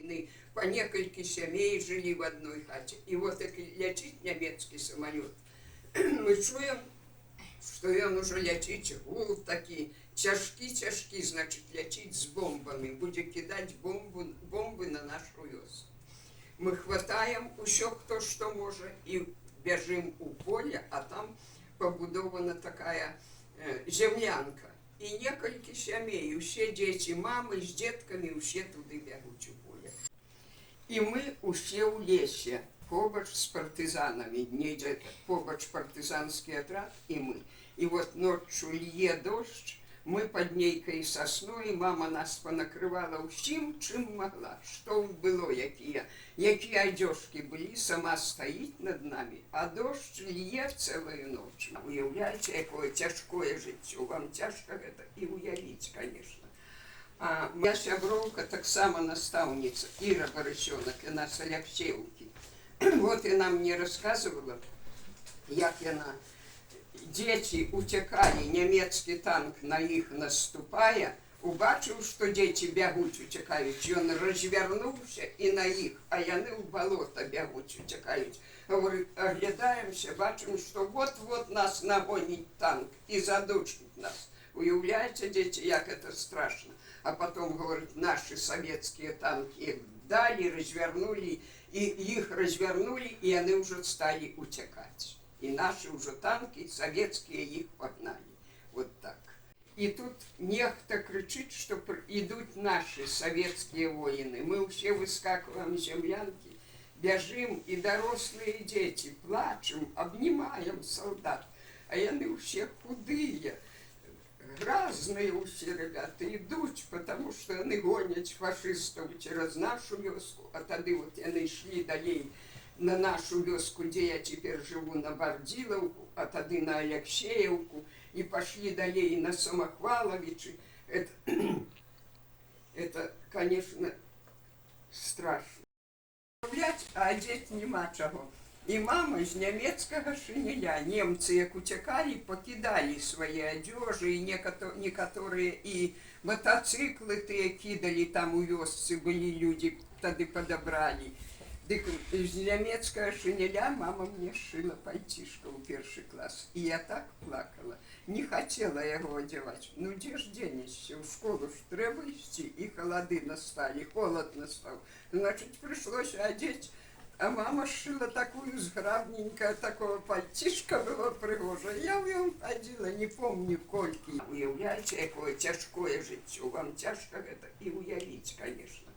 войны по несколько семей жили в одной хате. И вот летит немецкий самолет. Мы чуем, что он уже летит, гул такие, тяжкі, значит, летит с бомбами, будет кидать бомбы на нашу вёску. Мы хватаем усё, кто что может, и бежим у поля, а там побудована такая землянка. И несколько семей, все дети, мамы с детками, все туда бегут у поля. И мы все у лесе, побач с партизанами, побач партизанский отряд, и мы. И вот ночью лье дождь, мы под нейкой сосной, мама нас понакрывала усім, чим могла. Что было, якія одежки были, сама стоит над нами, а дождь лье целую ночь. Уявляете, какое тяжкое життя, вам тяжко это и уявить, конечно. А моя сябровка, так само наставница, Ира Борисенок, она с Алексеевки. Вот она мне рассказывала, як она... Дети утекали, немецкий танк на их наступая, убачил, что дети бегут, утекают, и он развернулся и на их, а яны в болото бегут, утекают. Говорит, оглядаемся, бачим, что вот-вот нас нагонит танк и задушит нас. Уявляете, дети, як это страшно. А потом, говорит, наши советские танки их дали, развернули, и их развернули, и они уже стали утекать. И наши уже танки, советские, их погнали. Вот так. И тут нехто кричит, что идут наши советские воины. Мы все выскакиваем с землянки, бежим, и дорослые дети плачем, обнимаем солдат. А они все худые, грязные все ребята идут, потому что они гонят фашистов через нашу вёску. А тогда вот они шли далее на нашу вёску, где я теперь живу, на Бардиловку, а тогда на Алексеевку, и пошли далее на Самохваловичи. Это, конечно, страшно. А одеть нема чего. И мама из немецкого шинеля. Немцы, как утекали, покидали свои одежи, и некоторые и мотоциклы кидали, там у вёсцы были люди, тогда подобрали. Дык из немецкого шинеля мама мне шила пальтишко в первый класс. И я так плакала. Не хотела его одевать. Ну где ж денешься? В школу ж треба идти. И холоды настали, холод настал. Значит, пришлось одеть. А мама шила такую сграбненькое, такого пальтишка было пригожее. Я в нем ходила, не помню кольки. Уявляете, какое тяжкое життя. Вам тяжко это и уявить, конечно.